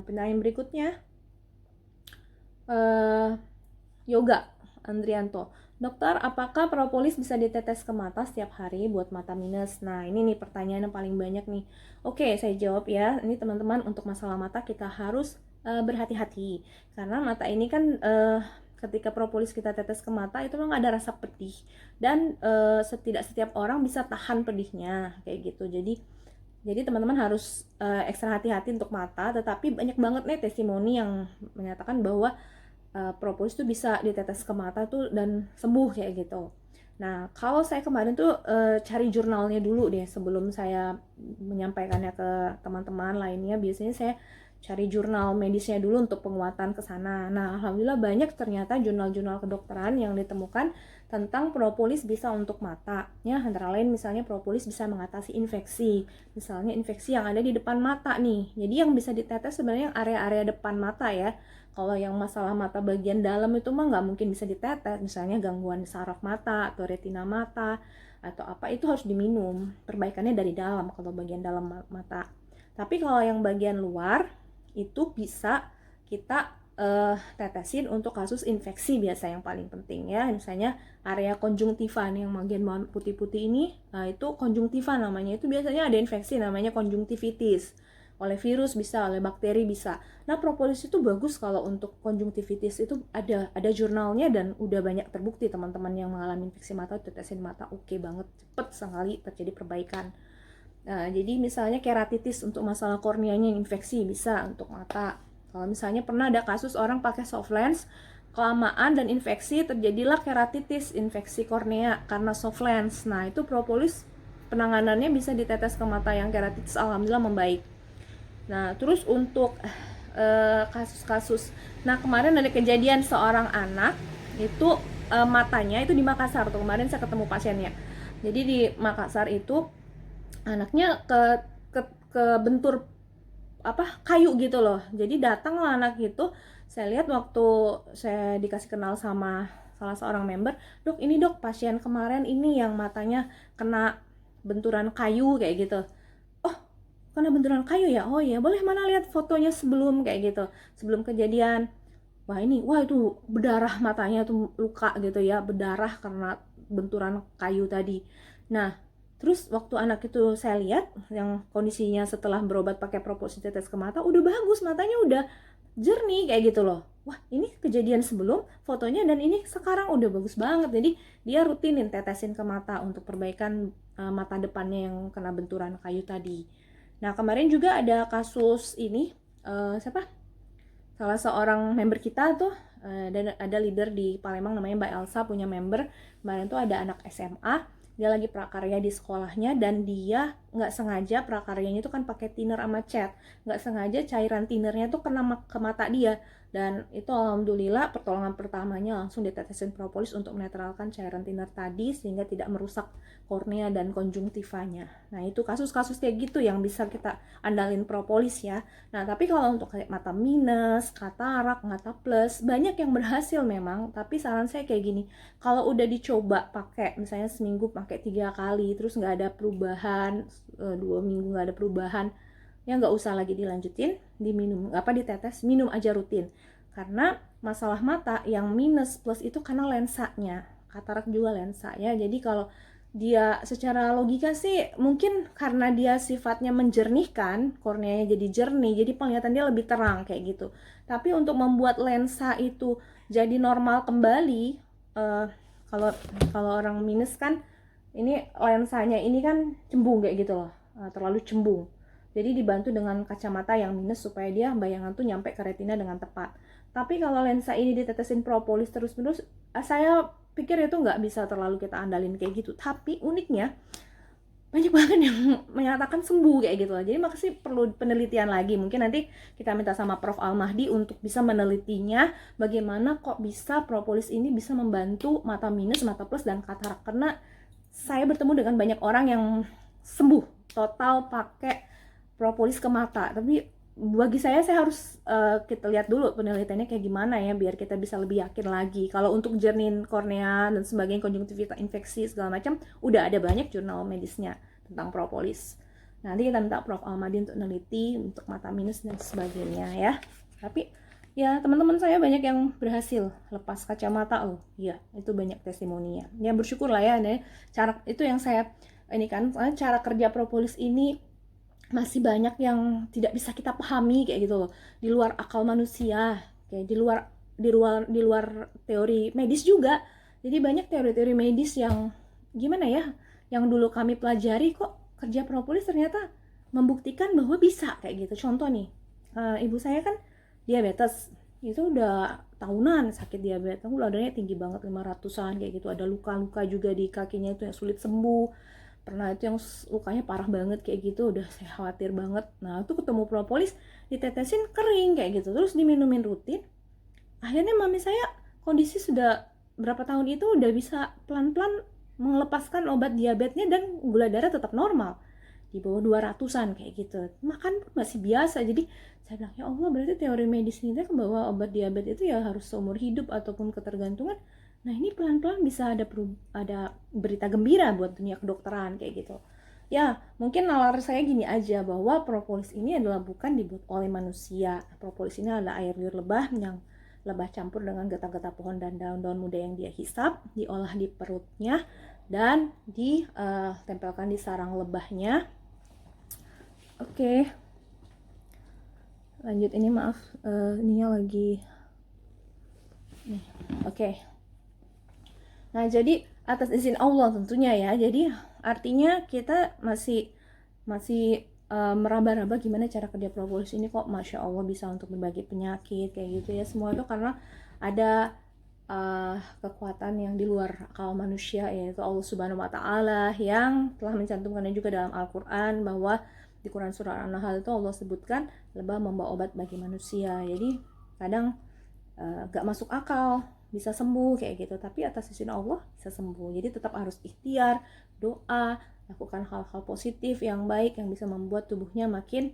Pertanyaan berikutnya, Yoga Andrianto. Dokter, apakah propolis bisa ditetes ke mata setiap hari buat mata minus? Nah, ini nih pertanyaan yang paling banyak nih. Oke, saya jawab ya. Ini teman-teman, untuk masalah mata kita harus berhati-hati. Karena mata ini kan ketika propolis kita tetes ke mata itu memang ada rasa pedih. Dan setiap orang bisa tahan pedihnya kayak gitu. Jadi teman-teman harus ekstra hati-hati untuk mata, tetapi banyak banget nih testimoni yang menyatakan bahwa propolis tuh bisa ditetes ke mata tuh dan sembuh kayak gitu. Nah, kalau saya kemarin tuh cari jurnalnya dulu deh sebelum saya menyampaikannya ke teman-teman lainnya. Biasanya saya cari jurnal medisnya dulu untuk penguatan ke sana. Nah, alhamdulillah banyak ternyata jurnal-jurnal kedokteran yang ditemukan tentang propolis bisa untuk mata. Ya, antara lain misalnya propolis bisa mengatasi infeksi. Misalnya infeksi yang ada di depan mata nih. Jadi yang bisa ditetes sebenarnya area-area depan mata ya. Kalau yang masalah mata bagian dalam itu mah nggak mungkin bisa ditetes, misalnya gangguan saraf mata atau retina mata atau apa, itu harus diminum. Perbaikannya dari dalam kalau bagian dalam mata. Tapi kalau yang bagian luar itu bisa kita tetesin untuk kasus infeksi biasa yang paling penting ya. Misalnya area konjungtiva nih, yang bagian putih-putih ini, itu konjungtiva namanya. Itu biasanya ada infeksi namanya konjungtivitis. Oleh virus bisa, oleh bakteri bisa. Nah, propolis itu bagus kalau untuk konjungtivitis, itu ada jurnalnya dan udah banyak terbukti teman-teman yang mengalami infeksi mata tetesin mata oke banget, cepet sekali terjadi perbaikan. Nah, jadi misalnya keratitis untuk masalah korneanya yang infeksi bisa untuk mata. Kalau misalnya pernah ada kasus orang pakai soft lens kelamaan dan infeksi, terjadilah keratitis, infeksi kornea karena soft lens. Nah, itu propolis penanganannya bisa ditetes ke mata yang keratitis, alhamdulillah membaik. Nah, terus untuk kasus-kasus, nah kemarin ada kejadian seorang anak itu matanya itu di Makassar tuh, kemarin saya ketemu pasiennya. Jadi di Makassar itu anaknya ke bentur apa kayu gitu loh. Jadi datanglah anak itu, saya lihat waktu saya dikasih kenal sama salah seorang member, dok ini dok pasien kemarin ini yang matanya kena benturan kayu kayak gitu. Karena benturan kayu ya, oh ya boleh mana lihat fotonya sebelum kayak gitu, sebelum kejadian. Wah itu berdarah matanya tuh, luka gitu ya, berdarah karena benturan kayu tadi. Nah, terus waktu anak itu saya lihat yang kondisinya setelah berobat pakai propolis tetes ke mata udah bagus, matanya udah jernih kayak gitu loh. Wah, ini kejadian sebelum fotonya dan ini sekarang udah bagus banget. Jadi dia rutinin tetesin ke mata untuk perbaikan mata depannya yang kena benturan kayu tadi. Nah, kemarin juga ada kasus ini, siapa? Salah seorang member kita tuh, dan ada leader di Palembang namanya Mbak Elsa, punya member. Kemarin tuh ada anak SMA, dia lagi prakarya di sekolahnya dan dia nggak sengaja, prakaryanya itu kan pakai thinner sama cat, nggak sengaja cairan thinnernya tuh kena ke mata dia. Dan itu alhamdulillah pertolongan pertamanya langsung ditetesin propolis untuk menetralkan cairan thinner tadi sehingga tidak merusak kornea dan konjungtivanya. Nah, itu kasus-kasus kayak gitu yang bisa kita andalin propolis ya. Nah, tapi kalau untuk kayak mata minus, katarak, mata plus, banyak yang berhasil memang. Tapi saran saya kayak gini, kalau udah dicoba pakai, misalnya seminggu pakai 3 kali, terus nggak ada perubahan, 2 minggu nggak ada perubahan, ya nggak usah lagi dilanjutin, diminum, ditetes, minum aja rutin. Karena masalah mata yang minus plus itu karena lensanya, katarak juga lensa ya. Jadi kalau dia secara logika sih mungkin karena dia sifatnya menjernihkan, korneanya jadi jernih, jadi penglihatan dia lebih terang kayak gitu. Tapi untuk membuat lensa itu jadi normal kembali, kalau kalau orang minus kan ini lensanya ini kan cembung kayak gitu loh, terlalu cembung. Jadi dibantu dengan kacamata yang minus supaya dia bayangan tuh nyampe ke retina dengan tepat. Tapi kalau lensa ini ditetesin propolis terus-menerus, saya pikir itu nggak bisa terlalu kita andalin kayak gitu. Tapi uniknya banyak banget yang menyatakan sembuh kayak gitu loh. Jadi makasih perlu penelitian lagi. Mungkin nanti kita minta sama Prof. Al-Mahdi untuk bisa menelitinya bagaimana kok bisa propolis ini bisa membantu mata minus, mata plus, dan katarak. Karena saya bertemu dengan banyak orang yang sembuh total pakai propolis ke mata. Tapi bagi saya harus kita lihat dulu penelitiannya kayak gimana ya, biar kita bisa lebih yakin lagi. Kalau untuk jernih kornea dan sebagainya, konjungtivitis, infeksi segala macam, udah ada banyak jurnal medisnya tentang propolis. Nanti kita minta Prof. Almadi untuk neliti untuk mata minus dan sebagainya ya. Tapi ya teman-teman saya banyak yang berhasil lepas kacamata loh. Iya, itu banyak testimoninya. Ya bersyukur lah ya. Cara itu yang saya ini kan cara kerja propolis ini masih banyak yang tidak bisa kita pahami kayak gitu loh. Di luar akal manusia, kayak di luar teori medis juga. Jadi banyak teori-teori medis yang gimana ya, yang dulu kami pelajari kok kerja propolis ternyata membuktikan bahwa bisa kayak gitu. Contoh nih, ibu saya kan diabetes, itu udah tahunan sakit diabetes, gula darahnya tinggi banget 500-an kayak gitu, ada luka-luka juga di kakinya itu yang sulit sembuh, pernah itu yang lukanya parah banget kayak gitu, udah saya khawatir banget. Nah itu ketemu propolis, ditetesin kering kayak gitu, terus diminumin rutin. Akhirnya mami saya kondisi sudah berapa tahun itu udah bisa pelan-pelan melepaskan obat diabetesnya dan gula darah tetap normal di bawah 200-an kayak gitu. Makan pun masih biasa. Jadi saya bilang, ya Allah, berarti teori medis ini kan bahwa obat diabetes itu ya harus seumur hidup ataupun ketergantungan. Nah ini pelan-pelan bisa ada berita gembira buat dunia kedokteran kayak gitu. Ya mungkin nalar saya gini aja, bahwa propolis ini adalah bukan dibuat oleh manusia. Propolis ini adalah air liur lebah yang lebah campur dengan getah-getah pohon dan daun-daun muda yang dia hisap, diolah di perutnya dan ditempelkan di sarang lebahnya. Oke. Lanjut, ini maaf, ininya lagi nih. Oke. Nah, jadi atas izin Allah tentunya ya. Jadi artinya kita masih meraba-raba gimana cara kerja propolis ini, kok Masya Allah bisa untuk berbagai penyakit kayak gitu ya. Semua itu karena ada kekuatan yang di luar akal manusia, yaitu Allah Subhanahu wa Ta'ala yang telah mencantumkannya juga dalam Al-Quran, bahwa di Quran surah An-Nahl itu Allah sebutkan lebah membawa obat bagi manusia. Jadi kadang gak masuk akal bisa sembuh kayak gitu, tapi atas izin Allah bisa sembuh. Jadi tetap harus ikhtiar, doa, lakukan hal-hal positif yang baik yang bisa membuat tubuhnya makin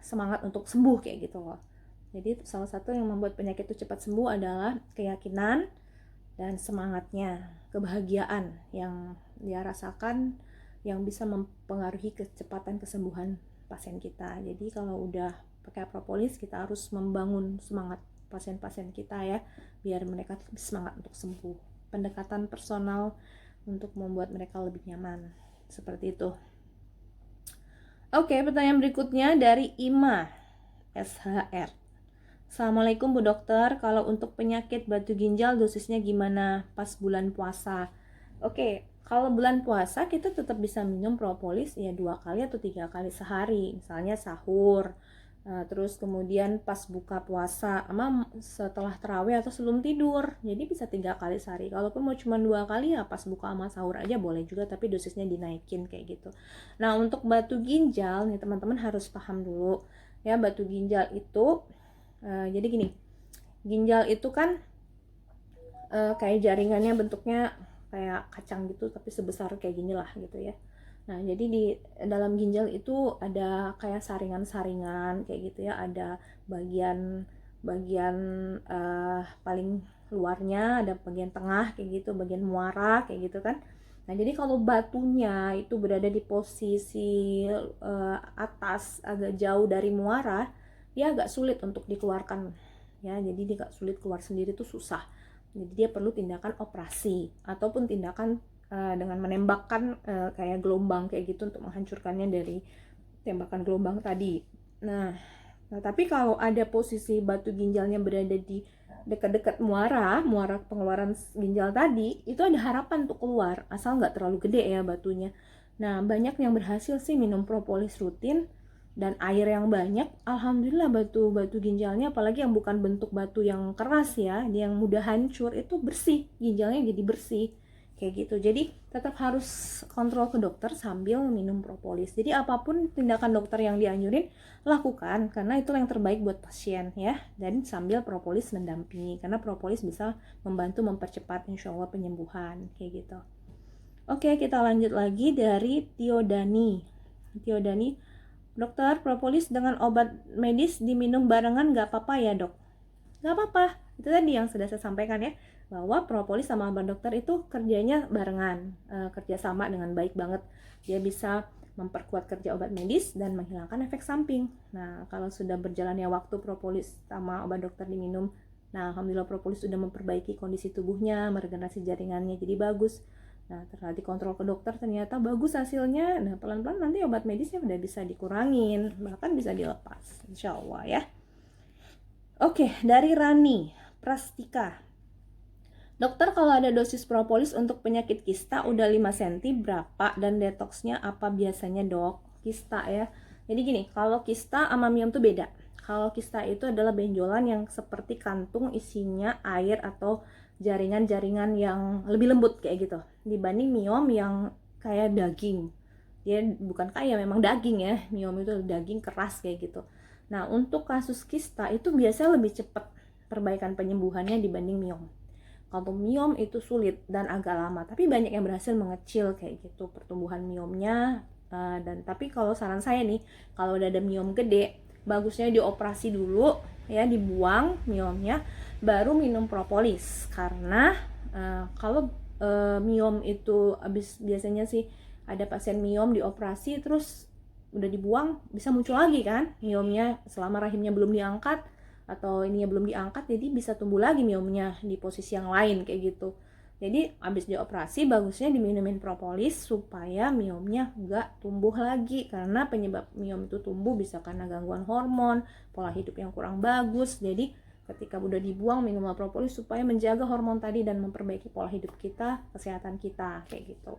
semangat untuk sembuh kayak gitu loh. Jadi salah satu yang membuat penyakit itu cepat sembuh adalah keyakinan dan semangatnya, kebahagiaan yang dia rasakan yang bisa mempengaruhi kecepatan kesembuhan pasien kita. Jadi kalau udah pakai propolis, kita harus membangun semangat pasien-pasien kita ya, biar mereka semangat untuk sembuh. Pendekatan personal untuk membuat mereka lebih nyaman, seperti itu. Oke, pertanyaan berikutnya dari Ima SHR. Assalamualaikum Bu Dokter, kalau untuk penyakit batu ginjal dosisnya gimana pas bulan puasa? Oke, kalau bulan puasa kita tetap bisa minum propolis ya 2 kali atau 3 kali sehari, misalnya sahur, terus kemudian pas buka puasa, sama setelah tarawih atau sebelum tidur. Jadi bisa 3 kali sehari. Kalaupun mau cuma 2 kali ya pas buka sama sahur aja boleh juga, tapi dosisnya dinaikin kayak gitu. Nah untuk batu ginjal nih teman-teman harus paham dulu ya, batu ginjal itu jadi gini, ginjal itu kan kayak jaringannya bentuknya kayak kacang gitu, tapi sebesar kayak gini lah gitu ya. Nah, jadi di dalam ginjal itu ada kayak saringan-saringan kayak gitu ya, ada bagian paling luarnya, ada bagian tengah kayak gitu, bagian muara kayak gitu kan. Nah, jadi kalau batunya itu berada di posisi atas agak jauh dari muara, dia agak sulit untuk dikeluarkan ya. Jadi dia agak sulit keluar sendiri, tuh susah. Jadi dia perlu tindakan operasi ataupun tindakan dengan menembakkan kayak gelombang kayak gitu untuk menghancurkannya dari tembakan gelombang tadi. Nah tapi kalau ada posisi batu ginjalnya berada di dekat-dekat muara pengeluaran ginjal tadi, itu ada harapan untuk keluar, asal nggak terlalu gede ya batunya. Nah banyak yang berhasil sih minum propolis rutin dan air yang banyak, alhamdulillah batu ginjalnya, apalagi yang bukan bentuk batu yang keras ya, yang mudah hancur, itu bersih, ginjalnya jadi bersih kayak gitu. Jadi tetap harus kontrol ke dokter sambil minum propolis. Jadi apapun tindakan dokter yang dianjurin lakukan, karena itu yang terbaik buat pasien ya, dan sambil propolis mendampingi, karena propolis bisa membantu mempercepat insya Allah penyembuhan kayak gitu. Oke, kita lanjut lagi dari Tiodani. Dokter, propolis dengan obat medis diminum barengan gak apa-apa ya dok? Gak apa-apa, itu tadi yang sudah saya sampaikan ya, bahwa propolis sama obat dokter itu kerjanya barengan, kerjasama dengan baik banget. Dia bisa memperkuat kerja obat medis dan menghilangkan efek samping. Nah, kalau sudah berjalannya waktu propolis sama obat dokter diminum, nah alhamdulillah propolis sudah memperbaiki kondisi tubuhnya, meregenerasi jaringannya jadi bagus. Nah, setelah dikontrol ke dokter ternyata bagus hasilnya. Nah, pelan-pelan nanti obat medisnya udah bisa dikurangin, bahkan bisa dilepas, insya Allah ya. Oke, dari Rani Prastika. Dokter, kalau ada dosis propolis untuk penyakit kista udah 5 cm berapa dan detoksnya apa biasanya dok? Kista ya. Jadi gini, kalau kista sama miom tuh beda. Kalau kista itu adalah benjolan yang seperti kantung isinya air atau jaringan-jaringan yang lebih lembut kayak gitu. Dibanding miom yang kayak daging. Dia bukan kayak, memang daging ya. Miom itu daging keras kayak gitu. Nah, untuk kasus kista itu biasanya lebih cepat perbaikan penyembuhannya dibanding miom. Kalau miom itu sulit dan agak lama, tapi banyak yang berhasil mengecil kayak gitu pertumbuhan miomnya. Dan tapi kalau saran saya nih, kalau udah ada miom gede, bagusnya dioperasi dulu ya, dibuang miomnya, baru minum propolis. Karena kalau miom itu biasanya sih ada pasien miom dioperasi terus udah dibuang, bisa muncul lagi kan miomnya selama rahimnya belum diangkat atau ininya belum diangkat, jadi bisa tumbuh lagi miomnya di posisi yang lain kayak gitu. Jadi abis dioperasi bagusnya diminumin propolis supaya miomnya gak tumbuh lagi, karena penyebab miom itu tumbuh bisa karena gangguan hormon, pola hidup yang kurang bagus. Jadi ketika udah dibuang minumlah propolis supaya menjaga hormon tadi dan memperbaiki pola hidup kita, kesehatan kita kayak gitu.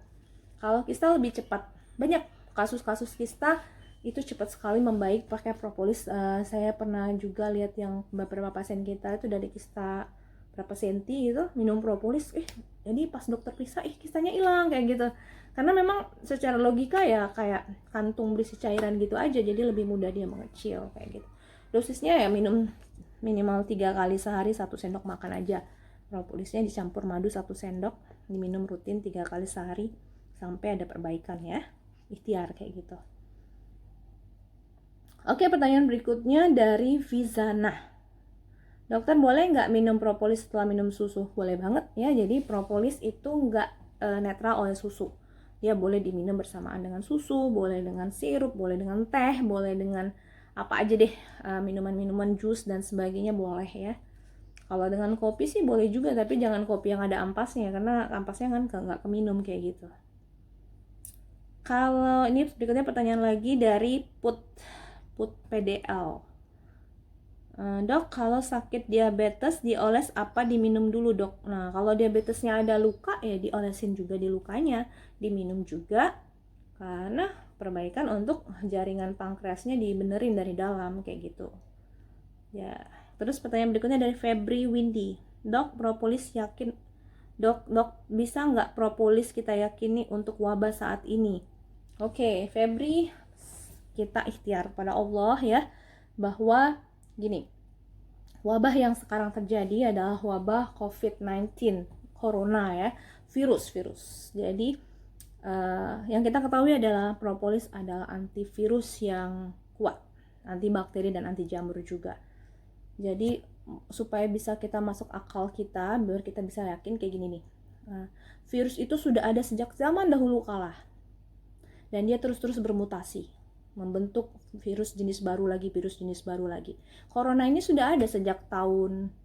Kalau kista lebih cepat, banyak kasus-kasus kista itu cepat sekali membaik pakai propolis. Saya pernah juga lihat yang beberapa pasien kita itu dari kista berapa senti gitu minum propolis, jadi pas dokter periksa kistanya hilang kayak gitu. Karena memang secara logika ya kayak kantung berisi cairan gitu aja, jadi lebih mudah dia mengecil kayak gitu. Dosisnya ya minum minimal 3 kali sehari 1 sendok makan aja. Propolisnya dicampur madu 1 sendok, diminum rutin 3 kali sehari sampai ada perbaikan ya. Ikhtiar kayak gitu. Oke, pertanyaan berikutnya dari Vizana. Dokter, boleh nggak minum propolis setelah minum susu? Boleh banget ya. Jadi propolis itu nggak netral oleh susu. Dia boleh diminum bersamaan dengan susu, boleh dengan sirup, boleh dengan teh, boleh dengan apa aja deh, minuman-minuman jus dan sebagainya boleh ya. Kalau dengan kopi sih boleh juga, tapi jangan kopi yang ada ampasnya, karena ampasnya kan nggak keminum kayak gitu. Kalau ini berikutnya pertanyaan lagi dari Put PDL. Dok, kalau sakit diabetes dioles apa diminum dulu dok? Nah, kalau diabetesnya ada luka ya diolesin juga di lukanya, diminum juga, karena perbaikan untuk jaringan pankreasnya dibenerin dari dalam kayak gitu. Ya, terus pertanyaan berikutnya dari Febri Windy. Dok, propolis yakin? Dok, bisa nggak propolis kita yakini untuk wabah saat ini? Oke, Febri, kita ikhtiar pada Allah ya, bahwa gini, wabah yang sekarang terjadi adalah wabah COVID-19, corona ya, virus. Jadi yang kita ketahui adalah propolis adalah antivirus yang kuat, antibakteri dan anti jamur juga. Jadi supaya bisa kita masuk akal kita, biar kita bisa yakin kayak gini nih, virus itu sudah ada sejak zaman dahulu kala, dan dia terus bermutasi, membentuk virus jenis baru lagi. Corona ini sudah ada sejak tahun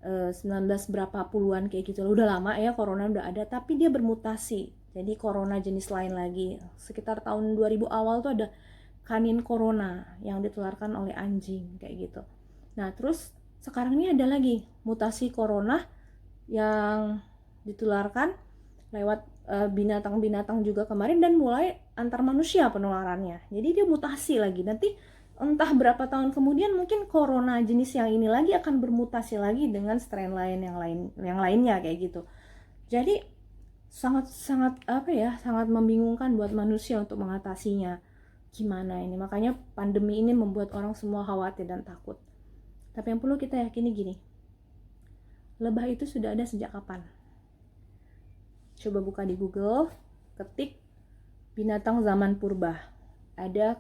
19 berapa puluhan kayak gitu, udah lama ya corona udah ada, tapi dia bermutasi jadi corona jenis lain lagi. Sekitar tahun 2000 awal tuh ada kanin corona yang ditularkan oleh anjing kayak gitu. Nah terus sekarang ini ada lagi mutasi corona yang ditularkan lewat binatang-binatang juga kemarin, dan mulai antar manusia penularannya. Jadi dia mutasi lagi. Nanti entah berapa tahun kemudian mungkin corona jenis yang ini lagi akan bermutasi lagi dengan strain lain yang lainnya kayak gitu. Jadi sangat membingungkan buat manusia untuk mengatasinya. Gimana ini? Makanya pandemi ini membuat orang semua khawatir dan takut. Tapi yang perlu kita yakini gini, lebah itu sudah ada sejak kapan? Coba buka di Google, ketik binatang zaman purba. Ada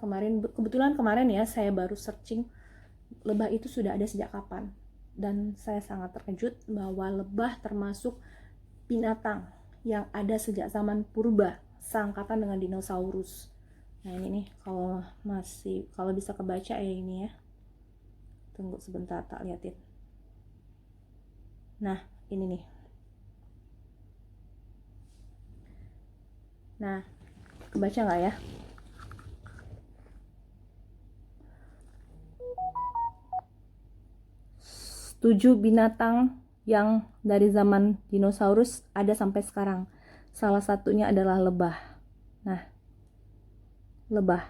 kebetulan kemarin ya saya baru searching lebah itu sudah ada sejak kapan. Dan saya sangat terkejut bahwa lebah termasuk binatang yang ada sejak zaman purba, seangkatan dengan dinosaurus. Nah ini nih, kalau bisa kebaca ya ini ya. Tunggu sebentar, tak liatin. Nah ini nih. Nah, kebaca nggak ya? Tujuh binatang yang dari zaman dinosaurus ada sampai sekarang. Salah satunya adalah lebah. Nah, lebah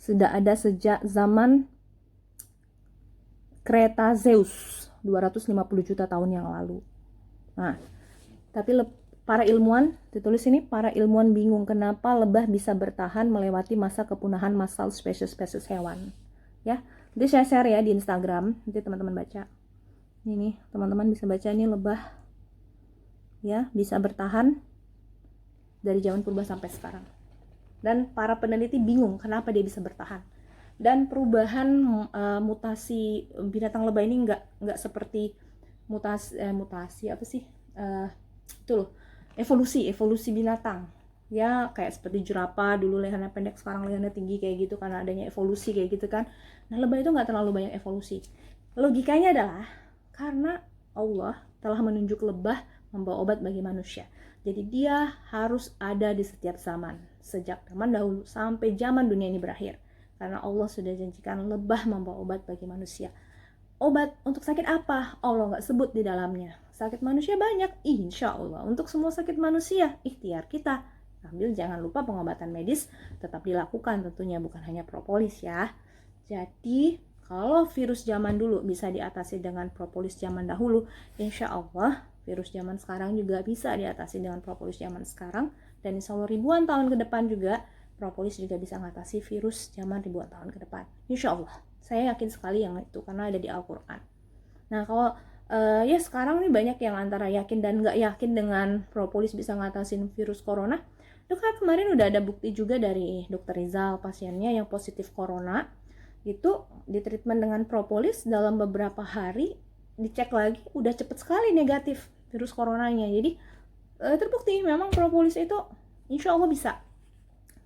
sudah ada sejak zaman Kretazeus 250 juta tahun yang lalu. Nah, tapi para ilmuwan, ditulis ini, para ilmuwan bingung kenapa lebah bisa bertahan melewati masa kepunahan massal spesies-spesies hewan. Ya, nanti saya share ya di Instagram, nanti teman-teman baca. Ini teman-teman bisa baca, ini lebah ya bisa bertahan dari zaman purba sampai sekarang. Dan para peneliti bingung kenapa dia bisa bertahan. Dan perubahan mutasi binatang lebah ini nggak seperti mutasi apa sih? Itu loh, evolusi binatang. Ya kayak seperti jerapah, dulu lehernya pendek, sekarang lehernya tinggi kayak gitu karena adanya evolusi kayak gitu kan. Nah, lebah itu nggak terlalu banyak evolusi. Logikanya adalah karena Allah telah menunjuk lebah membawa obat bagi manusia. Jadi dia harus ada di setiap zaman, sejak zaman dahulu sampai zaman dunia ini berakhir. Karena Allah sudah janjikan lebah membawa obat bagi manusia. Obat untuk sakit apa? Allah nggak sebut di dalamnya. Sakit manusia banyak, insya Allah. Untuk semua sakit manusia, ikhtiar kita. Ambil jangan lupa pengobatan medis tetap dilakukan tentunya, bukan hanya propolis ya. Jadi kalau virus zaman dulu bisa diatasi dengan propolis zaman dahulu, insya Allah virus zaman sekarang juga bisa diatasi dengan propolis zaman sekarang. Dan insya Allah ribuan tahun ke depan juga propolis juga bisa mengatasi virus zaman ribuan tahun ke depan. Insya Allah. Saya yakin sekali yang itu karena ada di Al-Quran. Nah kalau ya sekarang nih banyak yang antara yakin dan nggak yakin dengan propolis bisa ngatasin virus corona. Itu kan kemarin udah ada bukti juga dari Dr. Rizal, pasiennya yang positif corona itu ditreatment dengan propolis, dalam beberapa hari dicek lagi udah cepet sekali negatif virus coronanya. Jadi terbukti memang propolis itu insya Allah bisa.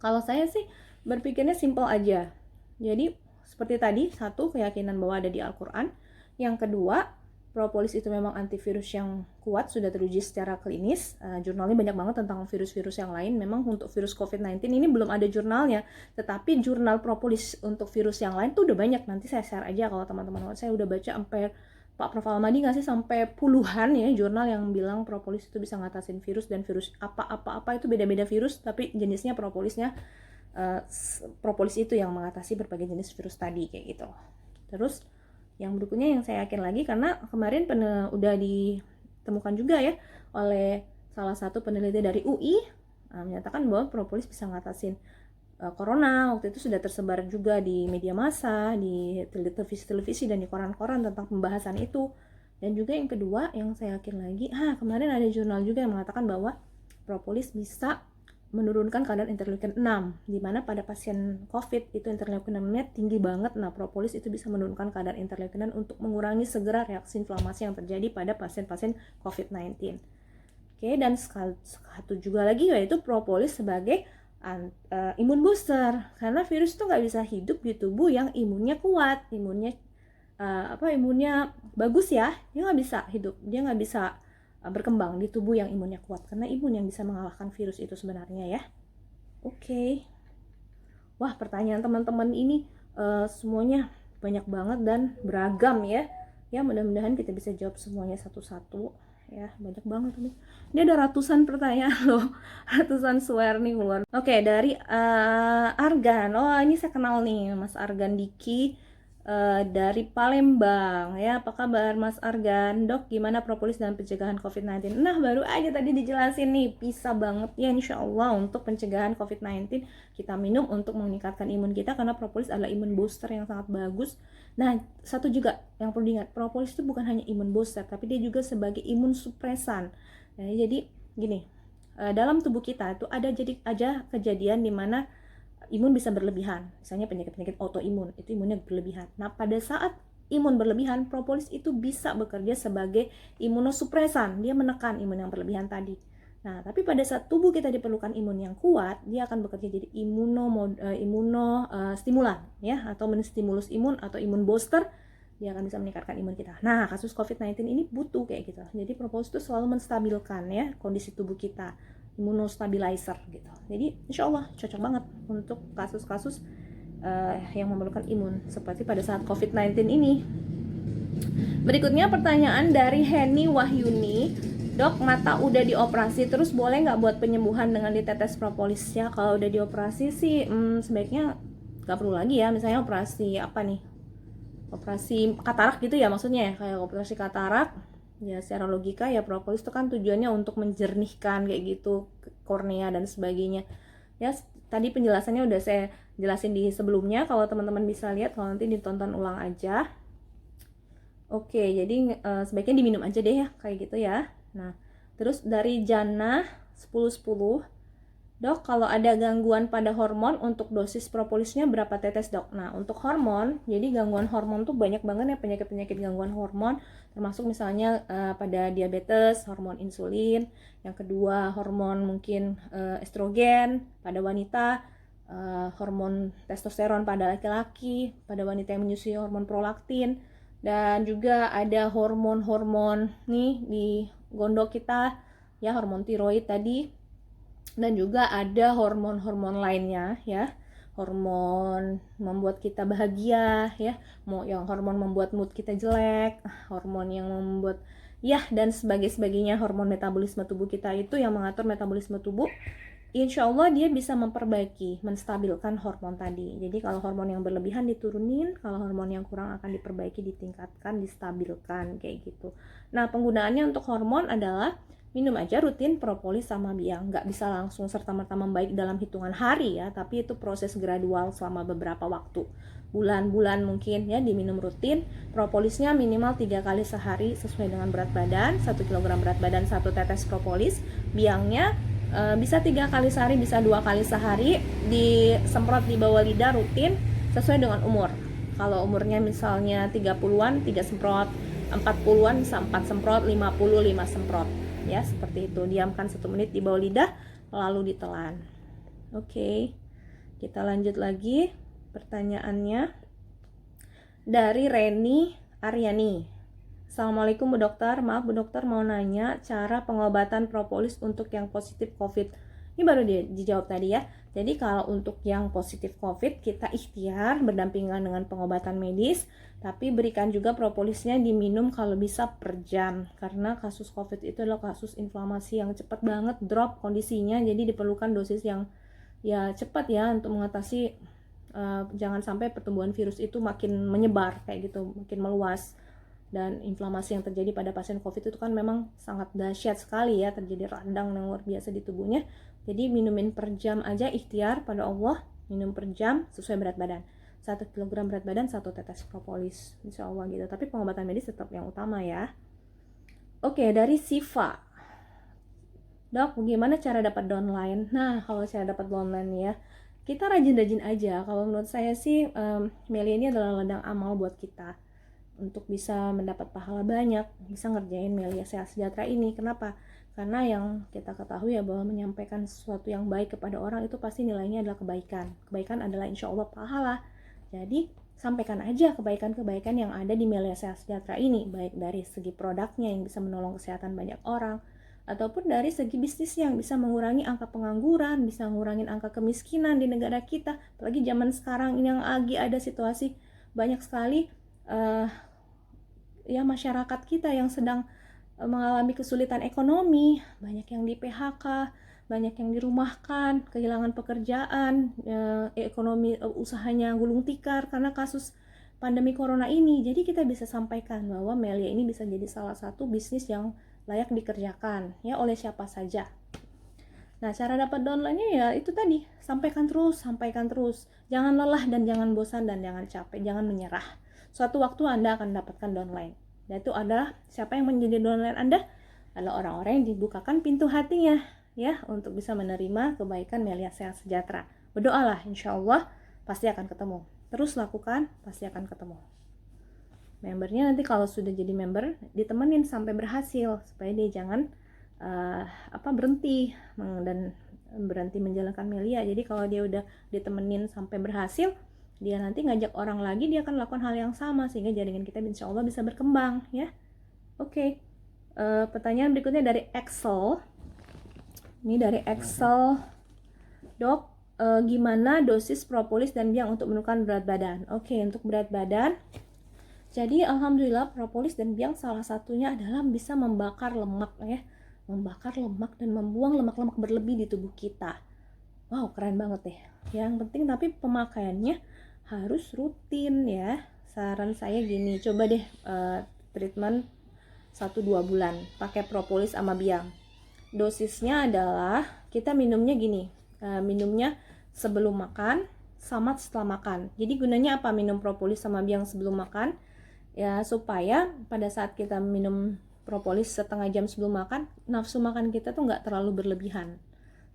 Kalau saya sih berpikirnya simple aja. Jadi seperti tadi, satu, keyakinan bahwa ada di Al-Quran. Yang kedua, propolis itu memang antivirus yang kuat, sudah teruji secara klinis. Jurnalnya banyak banget tentang virus-virus yang lain. Memang untuk virus COVID-19 ini belum ada jurnalnya, tetapi jurnal propolis untuk virus yang lain tuh udah banyak. Nanti saya share aja kalau teman-teman. Saya udah baca sampai Pak Prof. Almadi ngasih sampai puluhan ya jurnal yang bilang propolis itu bisa ngatasin virus, dan virus apa-apa itu beda-beda virus, tapi jenisnya propolisnya propolis itu yang mengatasi berbagai jenis virus tadi kayak gitu. Terus yang berikutnya yang saya yakin lagi, karena kemarin udah ditemukan juga ya oleh salah satu peneliti dari UI menyatakan bahwa propolis bisa ngatasin corona. Waktu itu sudah tersebar juga di media massa, di televisi dan di koran-koran tentang pembahasan itu. Dan juga yang kedua yang saya yakin lagi, kemarin ada jurnal juga yang mengatakan bahwa propolis bisa menurunkan kadar interleukin 6, di mana pada pasien COVID itu interleukin 6-nya tinggi banget. Nah, propolis itu bisa menurunkan kadar interleukin 6 untuk mengurangi segera reaksi inflamasi yang terjadi pada pasien-pasien COVID-19. Oke, dan satu juga lagi yaitu propolis sebagai imun booster, karena virus itu nggak bisa hidup di tubuh yang imunnya kuat, imunnya bagus ya, dia nggak bisa hidup, dia nggak bisa berkembang di tubuh yang imunnya kuat, karena imun yang bisa mengalahkan virus itu sebenarnya ya. Oke. Wah, pertanyaan teman-teman ini semuanya banyak banget dan beragam ya. Ya, mudah-mudahan kita bisa jawab semuanya satu-satu ya. Banyak banget nih. Ini ada ratusan pertanyaan loh. Ratusan swear nih keluar. Oke, dari Argan. Oh, ini saya kenal nih, Mas Argan Diki. Dari Palembang ya. Apa kabar Mas Argan? Dok, gimana propolis dalam pencegahan COVID-19? Nah, baru aja tadi dijelasin nih, bisa banget ya insya Allah untuk pencegahan COVID-19 kita minum untuk meningkatkan imun kita, karena propolis adalah imun booster yang sangat bagus. Nah, satu juga yang perlu diingat, propolis itu bukan hanya imun booster, tapi dia juga sebagai imun supresan. Nah, jadi gini, dalam tubuh kita itu ada kejadian di mana imun bisa berlebihan, misalnya penyakit-penyakit autoimun, itu imunnya berlebihan. Nah, pada saat imun berlebihan, propolis itu bisa bekerja sebagai imunosupresan, dia menekan imun yang berlebihan tadi. Nah, tapi pada saat tubuh kita diperlukan imun yang kuat, dia akan bekerja jadi stimulan ya, atau menstimulus imun atau imun booster, dia akan bisa meningkatkan imun kita. Nah, kasus COVID-19 ini butuh kayak gitu. Jadi propolis itu selalu menstabilkan ya kondisi tubuh kita, imunostabilizer gitu. Jadi insya Allah cocok banget untuk kasus-kasus yang memerlukan imun seperti pada saat COVID-19 ini. Berikutnya pertanyaan dari Heni Wahyuni. Dok, mata udah dioperasi, terus boleh nggak buat penyembuhan dengan ditetes propolisnya? Kalau udah dioperasi sih sebaiknya nggak perlu lagi ya. Misalnya operasi apa nih? Operasi katarak gitu ya maksudnya ya. Kayak operasi katarak, ya secara logika ya propolis itu kan tujuannya untuk menjernihkan kayak gitu kornea dan sebagainya. Ya tadi penjelasannya udah saya jelasin di sebelumnya. Kalau teman-teman bisa lihat, kalau nanti ditonton ulang aja. Oke, jadi sebaiknya diminum aja deh ya, kayak gitu ya. Nah, terus dari Jana 1010, Dok, kalau ada gangguan pada hormon untuk dosis propolisnya berapa tetes, Dok? Nah, untuk hormon, jadi gangguan hormon tuh banyak banget ya penyakit-penyakit gangguan hormon, termasuk misalnya pada diabetes, hormon insulin, yang kedua hormon mungkin estrogen pada wanita, hormon testosteron pada laki-laki, pada wanita yang menyusui hormon prolaktin, dan juga ada hormon-hormon nih di gondok kita ya, hormon tiroid tadi, dan juga ada hormon-hormon lainnya ya, hormon membuat kita bahagia ya, mau yang hormon membuat mood kita jelek, hormon yang membuat ya dan sebagainya, hormon metabolisme tubuh kita itu yang mengatur metabolisme tubuh. Insya Allah dia bisa memperbaiki, menstabilkan hormon tadi. Jadi kalau hormon yang berlebihan diturunin, kalau hormon yang kurang akan diperbaiki, ditingkatkan, distabilkan kayak gitu. Nah, penggunaannya untuk hormon adalah minum aja rutin propolis sama biang. Nggak bisa langsung serta-merta membaik dalam hitungan hari ya, tapi itu proses gradual selama beberapa waktu. Bulan-bulan mungkin ya diminum rutin. Propolisnya minimal 3 kali sehari sesuai dengan berat badan. 1 kg berat badan 1 tetes propolis. Biangnya bisa 3 kali sehari, bisa 2 kali sehari, disemprot di bawah lidah rutin sesuai dengan umur. Kalau umurnya misalnya 30-an 3 semprot, 40-an bisa 4 semprot, 50 5 semprot ya, seperti itu. Diamkan 1 menit di bawah lidah lalu ditelan. Oke, kita lanjut lagi pertanyaannya dari Reni Aryani. Assalamualaikum Bu Dokter, maaf Bu Dokter mau nanya cara pengobatan propolis untuk yang positif COVID. Ini baru dijawab tadi ya. Jadi kalau untuk yang positif COVID kita ikhtiar berdampingan dengan pengobatan medis, tapi berikan juga propolisnya diminum kalau bisa per jam. Karena kasus COVID itu adalah kasus inflamasi yang cepat banget drop kondisinya, jadi diperlukan dosis yang ya cepat ya untuk mengatasi jangan sampai pertumbuhan virus itu makin menyebar kayak gitu, makin meluas. Dan inflamasi yang terjadi pada pasien COVID itu kan memang sangat dahsyat sekali ya, terjadi radang yang luar biasa di tubuhnya. Jadi minumin per jam aja, ikhtiar pada Allah, minum per jam sesuai berat badan. 1 kg berat badan 1 tetes propolis, insya Allah gitu. Tapi pengobatan medis tetap yang utama ya. Oke, dari Siva. Dok, gimana cara dapat downline? Nah, kalau cara dapat downline ya, kita rajin-rajin aja. Kalau menurut saya sih, Melia ini adalah ladang amal buat kita untuk bisa mendapat pahala banyak, bisa ngerjain Melia Sehat Sejahtera ini. Kenapa? Karena yang kita ketahui ya, bahwa menyampaikan sesuatu yang baik kepada orang itu pasti nilainya adalah kebaikan. Kebaikan adalah insya Allah pahala. Jadi sampaikan aja kebaikan-kebaikan yang ada di Melia Sehat Sejahtera ini, baik dari segi produknya yang bisa menolong kesehatan banyak orang, ataupun dari segi bisnis yang bisa mengurangi angka pengangguran, bisa mengurangi angka kemiskinan di negara kita. Apalagi zaman sekarang ini yang lagi ada situasi banyak sekali ya masyarakat kita yang sedang mengalami kesulitan ekonomi, banyak yang di PHK, banyak yang dirumahkan, kehilangan pekerjaan, ekonomi usahanya gulung tikar karena kasus pandemi corona ini. Jadi kita bisa sampaikan bahwa Melia ini bisa jadi salah satu bisnis yang layak dikerjakan ya oleh siapa saja. Nah, cara dapat downline-nya ya itu tadi, sampaikan terus, jangan lelah dan jangan bosan dan jangan capek, jangan menyerah. Suatu waktu Anda akan mendapatkan downline. Dan itu adalah siapa yang menjadi downline Anda? Adalah orang-orang yang dibukakan pintu hatinya ya untuk bisa menerima kebaikan Melia Sehat Sejahtera. Berdoalah, insya Allah pasti akan ketemu. Terus lakukan, pasti akan ketemu. Membernya nanti kalau sudah jadi member, ditemenin sampai berhasil supaya dia jangan berhenti dan berhenti menjalankan melia. Jadi kalau dia udah ditemenin sampai berhasil, dia nanti ngajak orang lagi, dia akan melakukan hal yang sama sehingga jaringan kita insya Allah bisa berkembang ya. Oke. Pertanyaan berikutnya dari Excel. Ini dari Excel. Dok, gimana dosis propolis dan biang untuk menurunkan berat badan? Oke, untuk berat badan, jadi alhamdulillah propolis dan biang salah satunya adalah bisa membakar lemak ya, membakar lemak dan membuang lemak-lemak berlebih di tubuh kita. Wow, keren banget deh. Yang penting tapi pemakaiannya harus rutin ya. Saran saya gini, coba deh treatment 1-2 bulan pakai propolis sama biang. Dosisnya adalah kita minumnya gini, minumnya sebelum makan sama setelah makan. Jadi gunanya apa minum propolis sama biang sebelum makan? Ya supaya pada saat kita minum propolis setengah jam sebelum makan, nafsu makan kita tuh nggak terlalu berlebihan.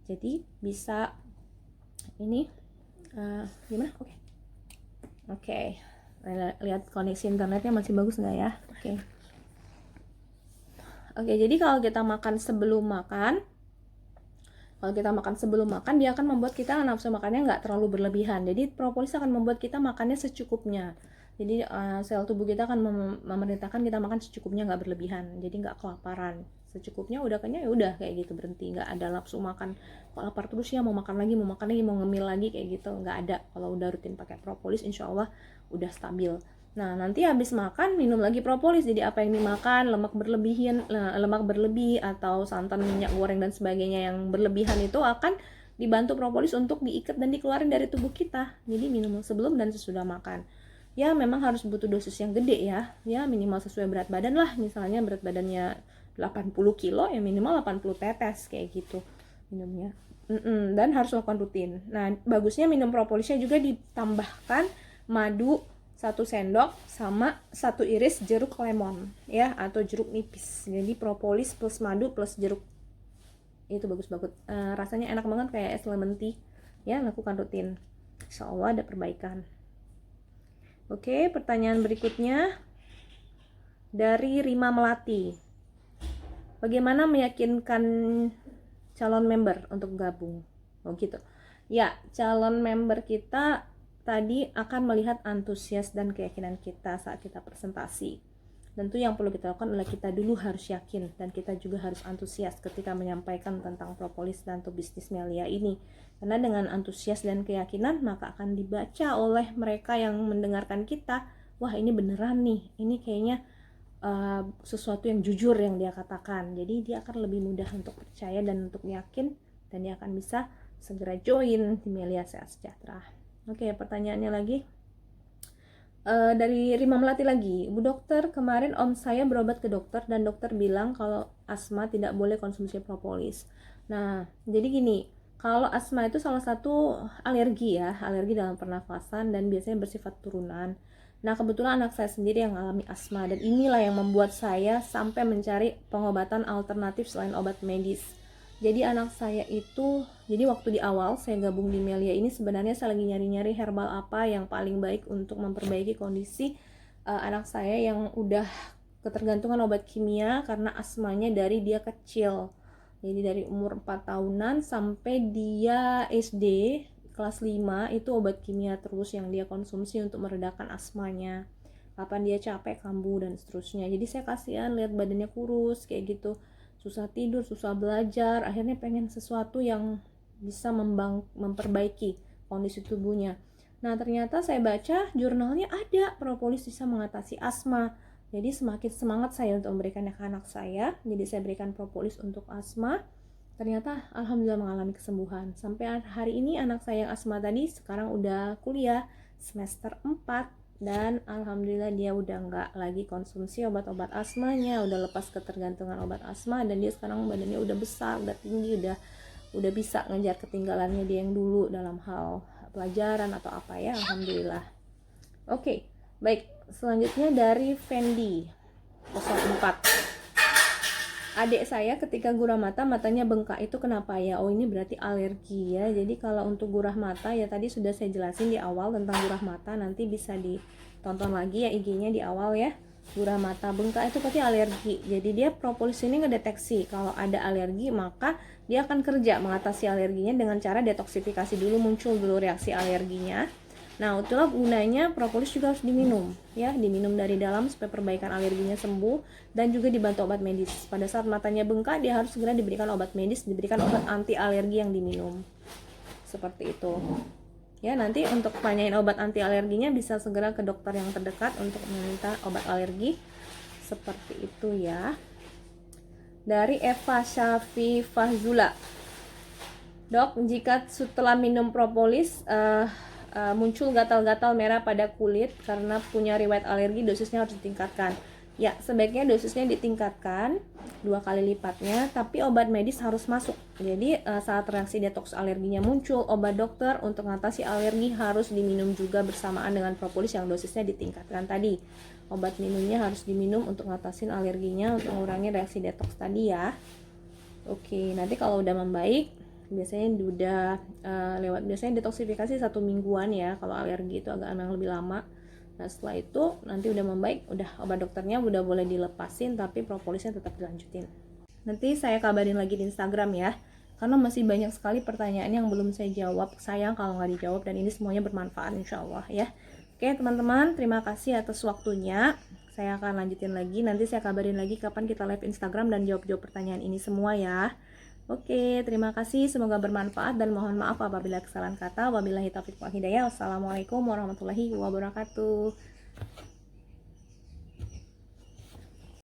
Jadi bisa ini gimana? Oke. Lihat koneksi internetnya masih bagus nggak ya? Oke, jadi kalau kita makan sebelum makan, dia akan membuat kita nafsu makannya nggak terlalu berlebihan. Jadi propolis akan membuat kita makannya secukupnya. Jadi sel tubuh kita akan memerintahkan kita makan secukupnya, nggak berlebihan. Jadi nggak kelaparan. Secukupnya udah kenyang ya udah kayak gitu, berhenti. Nggak ada nafsu makan. Kalau lapar terus ya mau makan lagi, mau ngemil lagi kayak gitu. Nggak ada. Kalau udah rutin pakai propolis, insya Allah udah stabil. Nah, nanti habis makan minum lagi propolis. Jadi apa yang dimakan, lemak berlebih atau santan, minyak goreng dan sebagainya yang berlebihan itu akan dibantu propolis untuk diikat dan dikeluarin dari tubuh kita. Jadi minum sebelum dan sesudah makan. Ya memang harus butuh dosis yang gede ya. Ya minimal sesuai berat badan lah. Misalnya berat badannya 80 kilo ya minimal 80 tetes kayak gitu minumnya. Dan harus lakukan rutin. Nah, bagusnya minum propolisnya juga ditambahkan madu 1 sendok sama 1 iris jeruk lemon ya, atau jeruk nipis. Jadi propolis plus madu plus jeruk itu bagus banget. Rasanya enak banget kayak es lemon tea ya. Lakukan rutin, insya Allah ada perbaikan. Oke, pertanyaan berikutnya dari Rima Melati. Bagaimana meyakinkan calon member untuk gabung? Oh gitu. Ya, calon member kita tadi akan melihat antusias dan keyakinan kita saat kita presentasi. Tentu yang perlu kita lakukan adalah kita dulu harus yakin dan kita juga harus antusias ketika menyampaikan tentang propolis dan atau bisnis melia ini. Karena dengan antusias dan keyakinan maka akan dibaca oleh mereka yang mendengarkan kita, wah ini beneran nih, ini kayaknya sesuatu yang jujur yang dia katakan. Jadi dia akan lebih mudah untuk percaya dan untuk yakin, dan dia akan bisa segera join di Melia Sehat Sejahtera. Oke, pertanyaannya lagi dari Rima Melati lagi. Bu dokter, kemarin om saya berobat ke dokter dan dokter bilang kalau asma tidak boleh konsumsi propolis. Nah, jadi gini, kalau asma itu salah satu alergi ya, alergi dalam pernafasan dan biasanya bersifat turunan. Nah, kebetulan anak saya sendiri yang mengalami asma, dan inilah yang membuat saya sampai mencari pengobatan alternatif selain obat medis. Jadi anak saya itu, jadi waktu di awal saya gabung di Melia ini sebenarnya saya lagi nyari-nyari herbal apa yang paling baik untuk memperbaiki kondisi anak saya yang udah ketergantungan obat kimia karena asmanya dari dia kecil. Jadi dari umur 4 tahunan sampai dia SD kelas 5 itu obat kimia terus yang dia konsumsi untuk meredakan asmanya. Kapan dia capek, kambuh dan seterusnya. Jadi saya kasihan lihat badannya kurus kayak gitu. Susah tidur, susah belajar, akhirnya pengen sesuatu yang bisa memperbaiki kondisi tubuhnya. Nah, ternyata saya baca jurnalnya ada propolis bisa mengatasi asma. Jadi semakin semangat saya untuk memberikannya ke anak saya. Jadi saya berikan propolis untuk asma. Ternyata alhamdulillah mengalami kesembuhan. Sampai hari ini anak saya yang asma tadi sekarang udah kuliah semester 4. Dan alhamdulillah dia udah nggak lagi konsumsi obat-obat asmanya, udah lepas ketergantungan obat asma, dan dia sekarang badannya udah besar, udah tinggi, udah bisa ngejar ketinggalannya dia yang dulu dalam hal pelajaran atau apa ya, alhamdulillah. Oke, baik, selanjutnya dari Fendi 04. Adik saya ketika gurah mata matanya bengkak, itu kenapa ya? Oh, ini berarti alergi ya. Jadi kalau untuk gurah mata ya tadi sudah saya jelasin di awal tentang gurah mata, nanti bisa ditonton lagi ya IG-nya di awal ya. Buram mata, bengkak itu pasti alergi. Jadi dia propolis ini ngedeteksi kalau ada alergi, maka dia akan kerja mengatasi alerginya dengan cara detoksifikasi dulu, muncul dulu reaksi alerginya. Nah, itulah gunanya propolis juga harus diminum, ya, diminum dari dalam supaya perbaikan alerginya sembuh dan juga dibantu obat medis. Pada saat matanya bengkak, dia harus segera diberikan obat medis, diberikan obat anti alergi yang diminum. Seperti itu. Ya, nanti untuk tanyain obat anti alerginya bisa segera ke dokter yang terdekat untuk meminta obat alergi. Seperti itu ya. Dari Eva Syafi Fahzula. Dok, jika setelah minum propolis muncul gatal-gatal merah pada kulit karena punya riwayat alergi, dosisnya harus ditingkatkan. Ya, sebaiknya dosisnya ditingkatkan 2 kali lipatnya, tapi obat medis harus masuk. Jadi saat reaksi detoks alerginya muncul, obat dokter untuk mengatasi alergi harus diminum juga bersamaan dengan propolis yang dosisnya ditingkatkan tadi. Obat minumnya harus diminum untuk ngatasin alerginya, untuk mengurangi reaksi detoks tadi ya. Oke, nanti kalau udah membaik, biasanya udah biasanya detoksifikasi 1 mingguan ya. Kalau alergi itu agak memang lebih lama. Nah, setelah itu nanti udah membaik, udah obat dokternya udah boleh dilepasin, tapi propolisnya tetap dilanjutin. Nanti saya kabarin lagi di Instagram ya, karena masih banyak sekali pertanyaan yang belum saya jawab. Sayang kalau nggak dijawab, dan ini semuanya bermanfaat insya Allah ya. Oke teman-teman, terima kasih atas waktunya. Saya akan lanjutin lagi, nanti saya kabarin lagi kapan kita live Instagram dan jawab-jawab pertanyaan ini semua ya. Oke, terima kasih, semoga bermanfaat dan mohon maaf apabila kesalahan kata. Wabillahi taufiq wal hidayah. Wassalamualaikum warahmatullahi wabarakatuh.